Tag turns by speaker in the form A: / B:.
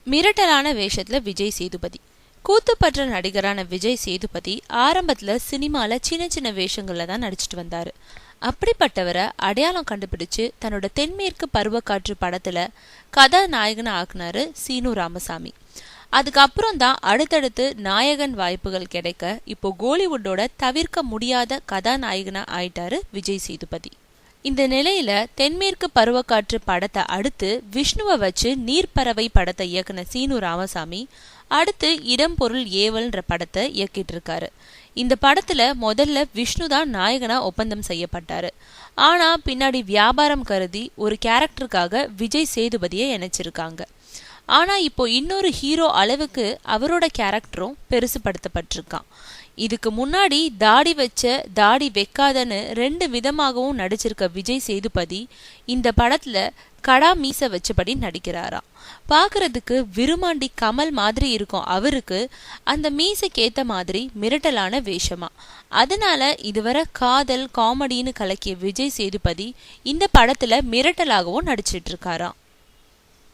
A: மிரட்டலான வேஷத்துல விஜய் சேதுபதி. கூத்துப்பற்ற நடிகரான விஜய் சேதுபதி ஆரம்பத்துல சினிமால சின்ன சின்ன வேஷங்கள்ல தான் நடிச்சிட்டு வந்தாரு. அப்படிப்பட்டவரை அடையாளம் கண்டுபிடிச்சு தன்னோட தென்மேற்கு பருவக்காற்று படத்துல கதாநாயகனை ஆக்குனாரு சீனு ராமசாமி. அதுக்கப்புறம் தான் அடுத்தடுத்து நாயகன் வாய்ப்புகள் கிடைக்க இப்போ கோலிவுட்டோட தவிர்க்க முடியாத கதாநாயகனா ஆயிட்டாரு விஜய் சேதுபதி. இந்த நிலையில தென்மேற்கு பருவக்காற்று படத்தை அடுத்து விஷ்ணுவை வச்சு நீர்ப்பறவை படத்தை இயக்குன சீனு ராமசாமி அடுத்து இடம் பொருள் ஏவல்ன்ற படத்தை இயக்கிட்டு இருக்காரு. இந்த படத்துல முதல்ல விஷ்ணு தான் நாயகனா ஒப்பந்தம் செய்யப்பட்டாரு. ஆனா பின்னாடி வியாபாரம் கருதி ஒரு கேரக்டருக்காக விஜய் சேதுபதியை இணைச்சிருக்காங்க. ஆனா இப்போ இன்னொரு ஹீரோ அளவுக்கு அவரோட கேரக்டரும் பெருசுபடுத்தப்பட்டிருக்கான். இதுக்கு முன்னாடி தாடி வச்ச தாடி வைக்காதன்னு 2 விதமாகவும் நடிச்சிருக்க விஜய் சேதுபதி இந்த படத்துல கடா மீச வச்சபடி நடிக்கிறாராம். பாக்குறதுக்கு விருமாண்டி கமல் மாதிரி இருக்கும் அவருக்கு அந்த மீசைக்கேத்த மாதிரி மிரட்டலான வேஷமா. அதனால இதுவரை காதல் காமெடின்னு கலக்கிய விஜய் சேதுபதி இந்த படத்துல மிரட்டலாகவும் நடிச்சிட்டு இருக்காராம்.